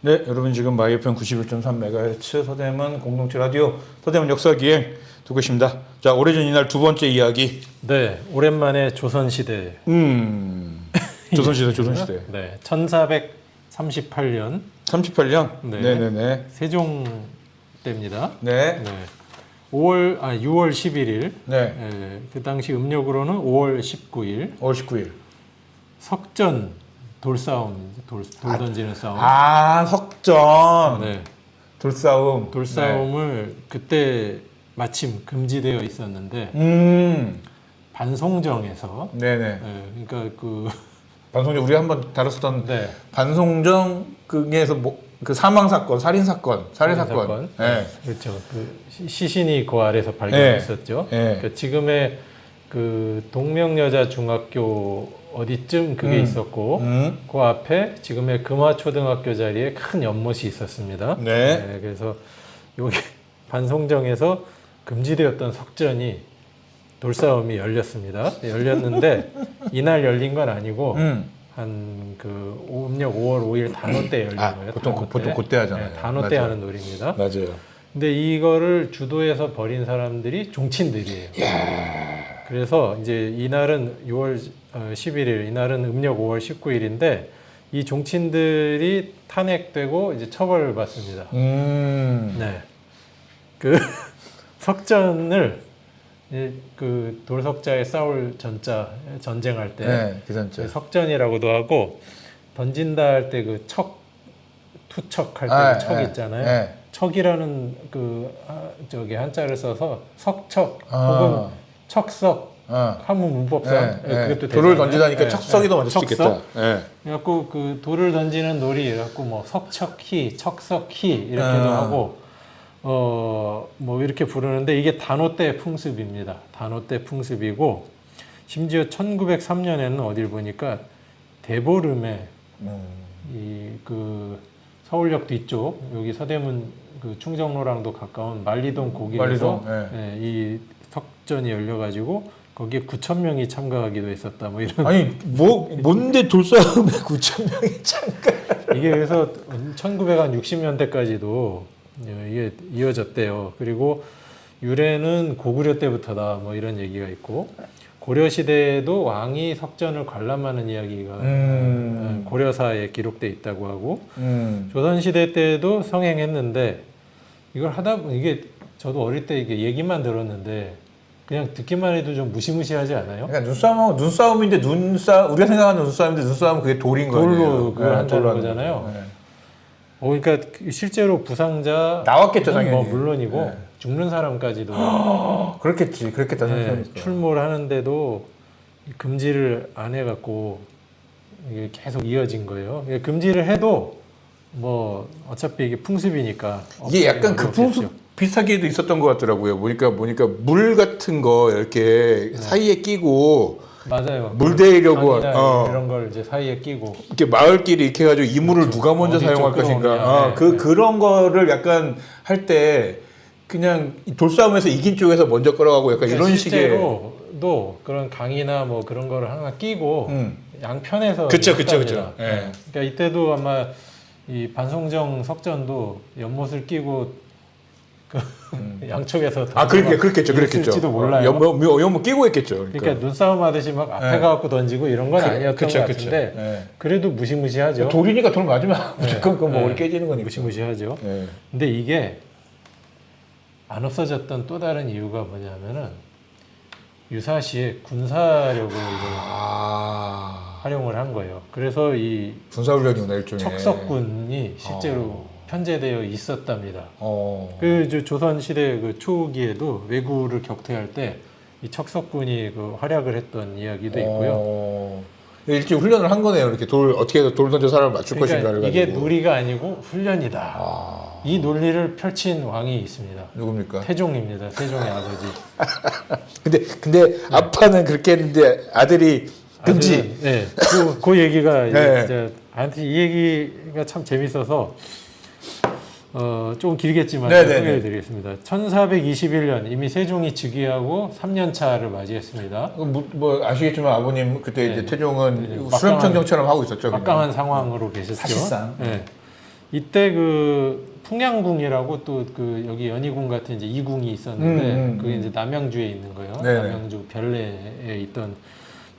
네, 여러분 지금 마이 FM 91.3MHz 서대문 공동체 라디오 서대문 역사기행 듣고 계십니다. 자, 오래전 이날 두 번째 이야기. 네, 오랜만에 조선시대. 조선시대. 네, 1438년. 38년? 네. 네네네. 세종 때입니다. 네. 네. 6월 11일. 네. 그 당시 음력으로는 5월 19일. 5월 19일. 석전 돌싸움, 돌 던지는 싸움. 석전. 네. 돌싸움. 돌싸움을 그때 마침 금지되어 있었는데 반송정에서 네네. 그러니까 그 반송정 우리가 한번 다뤘었던 네. 반송정 그에서 그 사망 사건, 살인 사건. 네. 그렇죠. 그 시신이 그 아래서 발견했었죠. 네. 그러니까 지금의 그 동명여자 중학교 어디쯤 그게 있었고 그 앞에 지금의 금화초등학교 자리에 큰 연못이 있었습니다. 네. 그래서 여기 반송정에서 금지되었던 석전이 돌싸움이 열렸습니다. 열렸는데 이날 열린 건 아니고 한 그 음력 5월 5일 단오 때 열린 거예요. 보통 그때 하잖아요. 네, 단오 때 하는 놀이입니다. 맞아요. 근데 이거를 주도해서 벌인 사람들이 종친들이에요. 그래서 이제 이날은 6월 11일, 이날은 음력 5월 19일인데 이 종친들이 탄핵되고 이제 처벌받습니다. 네. 그 석전을 그 돌석자에 싸울 전쟁할 때 기선제. 석전이라고도 하고 던진다 할 때 그 투척할 때 척 있잖아요. 척이라는 그 저기 한자를 써서 석척 혹은 척석 한문 문법상 그것도 돌을 던지다니까 척석이 더 맞을 수 있겠다. 그래갖고 그 돌을 던지는 놀이 그래갖고 뭐 석척희, 척석희 이렇게도 하고 뭐 이렇게 부르는데 이게 단오 때 풍습입니다. 단오 때 풍습이고 심지어 1903년에는 어딜 보니까 대보름에 이 그 서울역 뒤쪽 여기 서대문 그 충정로랑도 가까운 말리동 고길에서 이 석전이 열려가지고 거기에 9,000명이 참가하기도 했었다. 뭐 이런. 아니 뭔데 돌싸움에 9,000명이 참가? 이게 그래서 1960년대까지도 이게 이어졌대요. 그리고 유래는 고구려 때부터다. 뭐 이런 얘기가 있고 고려 시대에도 왕이 석전을 관람하는 이야기가 고려사에 기록돼 있다고 하고 조선 시대 때도 성행했는데 이걸 하다 보면 이게 저도 어릴 때 이게 얘기만 들었는데 그냥 듣기만 해도 좀 무시무시하지 않아요? 그러니까 눈싸움인데 우리가 생각하는 눈싸움인데 눈싸움은 그게 돌인 거예요. 돌로 그걸 한다는 거잖아요. 그러니까 실제로 부상자 나왔겠죠, 당연히. 뭐 물론이고 죽는 사람까지도 그렇겠다 생각하니까. 출몰 하는데도 금지를 안 해갖고 이게 계속 이어진 거예요. 금지를 해도 뭐 어차피 이게 풍습이니까 이게 약간 그 풍습 비슷하게도 있었던 것 같더라고요. 보니까 물 같은 거 이렇게 사이에 끼고 맞아요. 물 대려고 이런 걸 이제 사이에 끼고 이렇게 마을끼리 이렇게 해가지고 이물을 누가 먼저 사용할 것인가. 그런 거를 약간 할 때 그냥 돌싸움에서 이긴 쪽에서 먼저 끌어가고 약간 이런 식의. 실제로도 그런 강이나 뭐 그런 거를 하나 끼고 양편에서. 그쵸. 그러니까 이때도 아마 이 반송정 석전도 연못을 끼고 양쪽에서 그랬겠죠. 몰라요. 연못 끼고 했겠죠. 그러니까 눈싸움 하듯이 막 앞에 가갖고 던지고 이런 건 아니었던 것 같은데 그래도 무시무시하죠. 돌이니까 돌 맞으면 무조건 그 머리 깨지는 거니까. 무시무시하죠. 근데 이게 안 없어졌던 또 다른 이유가 뭐냐면은 유사시에 군사력을 활용을 한 거예요. 그래서 이 군사훈련이구나 일종의. 척석군이 실제로 편제되어 있었답니다. 그 조선 시대 그 초기에도 왜구를 격퇴할 때 이 척석군이 그 활약을 했던 이야기도 있고요. 일찍 훈련을 한 거네요. 이렇게 어떻게 해서 돌 던져 사람을 맞출 것인가를 이게 가지고. 놀이가 아니고 훈련이다. 이 논리를 펼친 왕이 있습니다. 누굽니까? 태종입니다. 태종의 아버지. 근데 아빠는 그렇게 했는데 아들이 금지. 그 얘기가 이제 이 얘기가 참 재밌어서 조금 길겠지만 소개해드리겠습니다. 1421년 이미 세종이 즉위하고 3년 차를 맞이했습니다. 뭐 아시겠지만 아버님 그때 이제 태종은 수렴청정처럼 하고 있었죠. 막강한 상황으로 계셨죠. 사실상. 이때 그 풍양궁이라고 또 그 여기 연희궁 같은 이제 이궁이 있었는데 그게 이제 남양주에 있는 거예요. 네네. 남양주 별내에 있던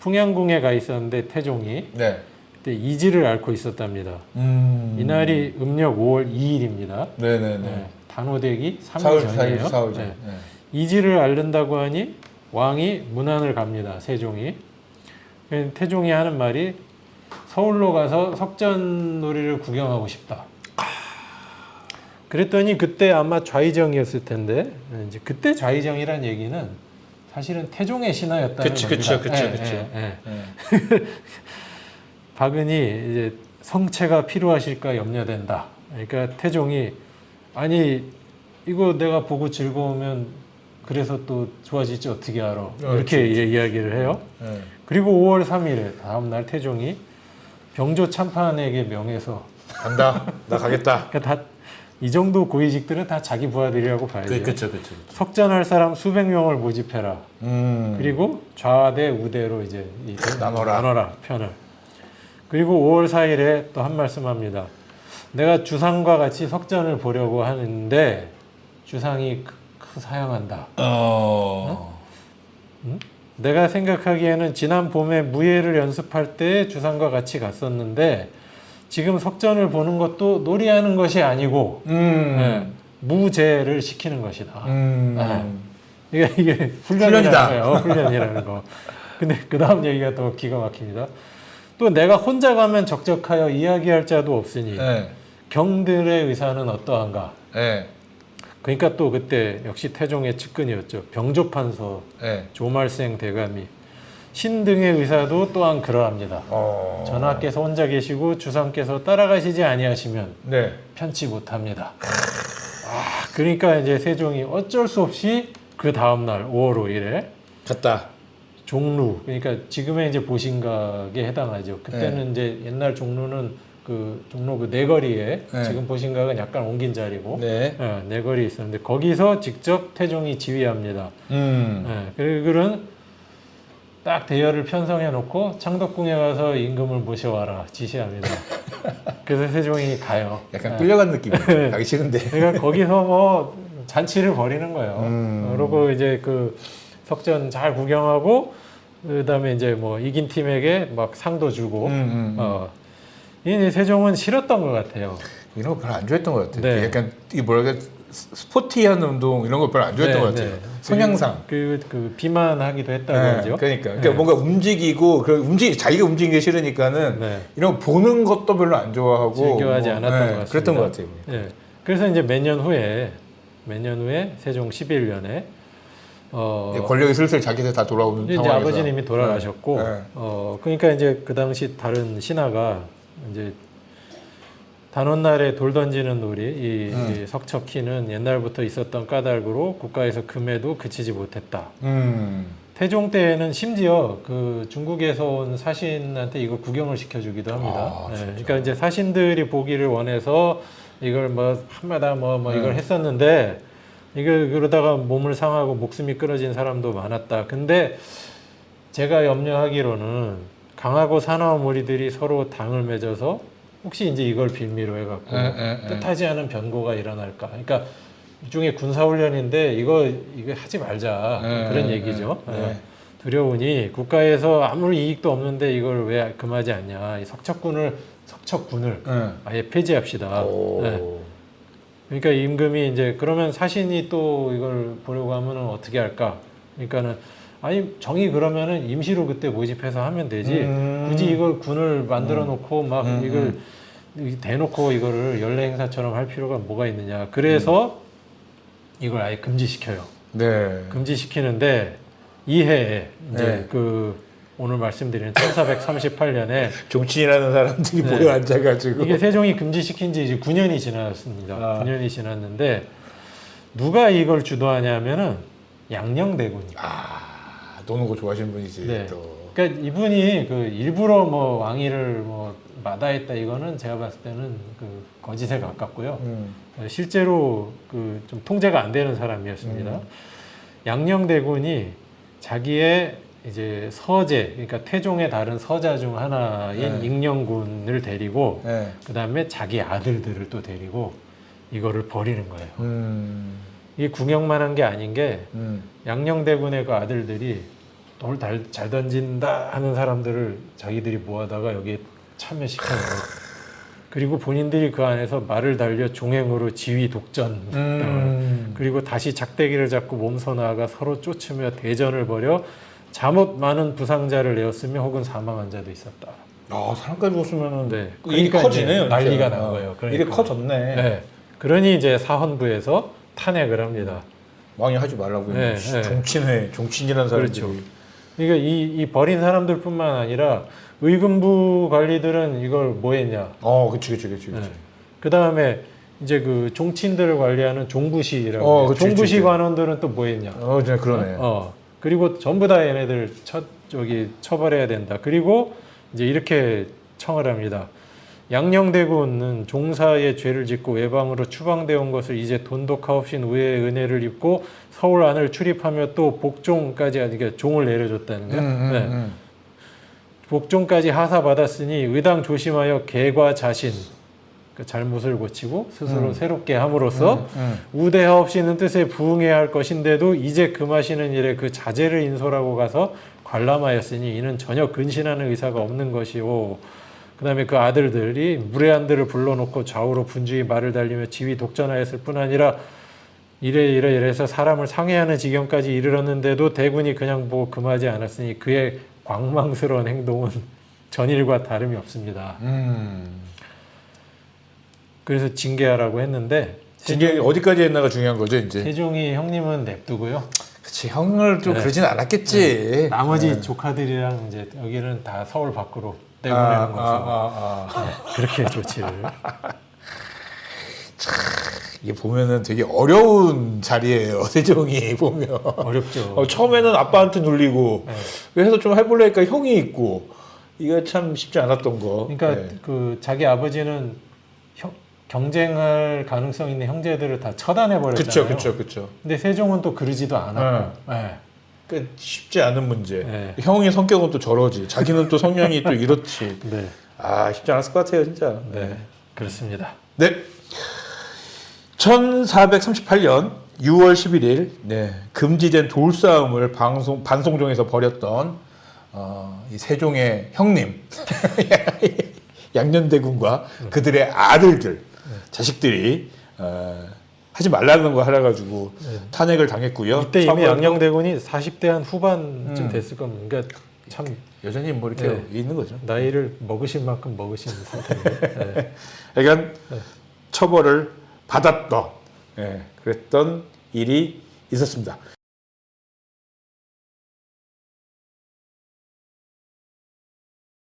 풍양궁에 가 있었는데 태종이 네. 그때 이지를 앓고 있었답니다. 이날이 음력 5월 2일입니다. 네네네. 단오대기 3일 사흘 전이에요. 사흘 전. 네. 네. 이지를 앓는다고 하니 왕이 문안을 갑니다. 세종이. 태종이 하는 말이 서울로 가서 석전놀이를 구경하고 싶다. 그랬더니 그때 아마 좌의정이었을 텐데 이제 그때 좌의정이란 얘기는 사실은 태종의 신하였다는 겁니다. 그쵸. 예. 박은이 이제 성체가 필요하실까 염려된다. 그러니까 태종이 아니 이거 내가 보고 즐거우면 그래서 또 좋아질지 어떻게 알아? 이렇게 이야기를 해요. 네. 그리고 5월 3일에 다음 날 태종이 병조 참판에게 명해서 간다. 나 가겠다. 그러니까 다 이 정도 고위직들은 다 자기 부하들이라고 봐야죠. 그쵸. 석전할 사람 수백 명을 모집해라. 그리고 좌대 우대로 이제 나눠라 편을. 그리고 5월 4일에 또 한 말씀합니다. 내가 주상과 같이 석전을 보려고 하는데 주상이 사양한다. 내가 생각하기에는 지난 봄에 무예를 연습할 때 주상과 같이 갔었는데 지금 석전을 보는 것도 놀이하는 것이 아니고 무제를 시키는 것이다. 이게 훈련이다. 훈련이라는 거. 근데 그 다음 얘기가 또 기가 막힙니다. 또 내가 혼자 가면 적적하여 이야기할 자도 없으니 경들의 의사는 어떠한가. 그러니까 또 그때 역시 태종의 측근이었죠. 병조판서 조말생 대감이 신등의 의사도 또한 그러합니다. 전하께서 혼자 계시고 주상께서 따라가시지 아니하시면 편치 못합니다. 그러니까 이제 세종이 어쩔 수 없이 그 다음 날 5월 5일에 갔다. 종루, 그러니까 지금의 이제 보신각에 해당하죠. 그때는 이제 옛날 종루는 그 종로 그 내거리에 지금 보신각은 약간 옮긴 자리고 내거리에 있었는데 거기서 직접 태종이 지휘합니다. 그리고 그런 딱 대열을 편성해 놓고 창덕궁에 가서 임금을 모셔와라 지시합니다. 그래서 세종이 가요. 약간 끌려간 느낌이에요. 가기 싫은데. 그러니까 거기서 뭐 잔치를 벌이는 거예요. 그리고 이제 그 석전 잘 구경하고 그다음에 이제 뭐 이긴 팀에게 막 상도 주고. 이 세종은 싫었던 것 같아요. 이런 거 별로 안 좋아했던 것 같아요. 네. 약간 이게 뭐랄까 스포티한 운동 이런 거 별로 안 좋아했던 것 같아요. 성향상. 그 비만하기도 했다고 하죠. 그러니까 뭔가 움직이고 자기가 움직이는 게 싫으니까는 이런 거 보는 것도 별로 안 좋아하고 즐겨하지 않았던 것 같습니다. 그랬던 것 같아요. 그래서 이제 몇 년 후에 세종 11년에 권력이 슬슬 자기한테 다 돌아오는 이제 상황에서 아버지님이 돌아가셨고 그러니까 이제 그 당시 다른 신하가 이제 단오날에 돌 던지는 놀이, 이 석척희는 옛날부터 있었던 까닭으로 국가에서 금해도 그치지 못했다. 태종 때에는 심지어 그 중국에서 온 사신한테 이걸 구경을 시켜주기도 합니다. 그러니까 이제 사신들이 보기를 원해서 이걸 뭐 한마다 뭐 이걸 했었는데 이걸 그러다가 몸을 상하고 목숨이 끊어진 사람도 많았다. 근데 제가 염려하기로는 강하고 사나운 무리들이 서로 당을 맺어서 혹시 이제 이걸 빌미로 해갖고 뜻하지 않은 변고가 일어날까. 그러니까 일종의 군사훈련인데 이거 하지 말자 그런 얘기죠. 두려우니 국가에서 아무 이익도 없는데 이걸 왜 금하지 않냐. 이 석척군을 아예 폐지합시다. 그러니까 임금이 이제 그러면 사신이 또 이걸 보려고 하면은 어떻게 할까? 그러니까는 아니 정이 그러면은 임시로 그때 모집해서 하면 되지 굳이 이걸 군을 만들어 놓고 막 이걸 대놓고 이거를 연례 행사처럼 할 필요가 뭐가 있느냐. 그래서 이걸 아예 금지시켜요. 금지시키는데 이해에 이제 그 오늘 말씀드리는 1438년에 종친이라는 사람들이 모여 앉아가지고 이게 세종이 금지시킨 지 이제 9년이 지났습니다. 9년이 지났는데 누가 이걸 주도하냐면은 양녕대군이. 노는 거 좋아하시는 분이지. 그러니까 이분이 그 일부러 뭐 왕위를 뭐 마다했다 이거는 제가 봤을 때는 그 거짓에 가깝고요. 실제로 그 좀 통제가 안 되는 사람이었습니다. 양녕대군이 자기의 이제 서제, 그러니까 태종의 다른 서자 중 하나인 네. 익령군을 데리고 네. 그 다음에 자기 아들들을 또 데리고 이거를 버리는 거예요. 이 구경만 한 게 아닌 게 양녕대군의 그 아들들이 돌 잘 던진다 하는 사람들을 자기들이 모아다가 여기에 참여시켜요. 그리고 본인들이 그 안에서 말을 달려 종행으로 지휘 독전. 그리고 다시 작대기를 잡고 몸서 나아가 서로 쫓으며 대전을 벌여 잠옷 많은 부상자를 내었으며 혹은 사망한 자도 있었다. 아, 사람까지 죽었으면은 네. 일이 그러니까 커지네요. 이제 난리가 진짜. 난 거예요. 일이 그러니까. 커졌네. 네. 그러니 이제 사헌부에서 탄핵을 합니다. 왕이 하지 말라고 네, 했는데 네. 종친이라는 사람들이. 그렇죠. 그러니까 이 버린 사람들뿐만 아니라 의금부 관리들은 이걸 뭐 했냐? 그치. 네. 그 다음에 이제 그 종친들을 관리하는 종부시라고. 그치, 종부시 그치. 관원들은 또 뭐 했냐? 진짜 그러네. 그리고 전부 다 얘네들 처벌해야 된다. 그리고 이제 이렇게 청을 합니다. 양녕대군은 종사의 죄를 짓고 외방으로 추방되어 온 것을 이제 돈독하옵신 우의 은혜를 입고 서울 안을 출입하며 또 복종까지 그러니까 종을 내려줬다는 거예요. 네. 복종까지 하사받았으니 의당 조심하여 개과 자신 그 잘못을 고치고 스스로 새롭게 함으로써 우대하옵시는 뜻에 부응해야 할 것인데도 이제 금하시는 일에 그 자제를 인솔하고 가서 관람하였으니 이는 전혀 근신하는 의사가 없는 것이오. 그 다음에 그 아들들이 무례한들을 불러놓고 좌우로 분주히 말을 달리며 지휘 독전하였을 뿐 아니라 이래서 사람을 상해하는 지경까지 이르렀는데도 대군이 그냥 보고 금하지 않았으니 그의 광망스러운 행동은 전일과 다름이 없습니다. 그래서 징계하라고 했는데 징계 어디까지 했나가 중요한 거죠, 이제. 세종이 형님은 냅두고요. 그치, 형을 좀 네. 그러진 않았겠지. 나머지 조카들이랑 이제 여기는 다 서울 밖으로 내보내는 것으로 그렇게 조치를. 이게 보면은 되게 어려운 자리예요, 세종이 보면. 어렵죠. 처음에는 아빠한테 눌리고, 네. 그래서 좀 해보려니까 형이 있고, 이거 참 쉽지 않았던 거. 그러니까 네. 그 자기 아버지는 경쟁할 가능성 있는 형제들을 다 처단해 버렸잖아요. 그쵸. 근데 세종은 또 그러지도 않았고. 네. 그 쉽지 않은 문제. 네. 형의 성격은 또 저러지. 자기는 또 성향이 또 이렇지. 네. 쉽지 않았을 것 같아요, 진짜. 네. 그렇습니다. 네. 1438년 6월 11일, 금지된 돌싸움을 반송종에서 벌였던, 이 세종의 형님, 양녕대군과 그들의 아들들, 자식들이, 하지 말라는 거 하라 가지고 탄핵을 당했고요. 이때 이미 양녕대군이 40대 한 후반쯤 됐을 겁니다. 그러니까 참 여전히 뭐 이렇게 있는 거죠. 나이를 먹으신 만큼 먹으신 상태인데. 네. 그러니까 처벌을 받았던, 그랬던 일이 있었습니다.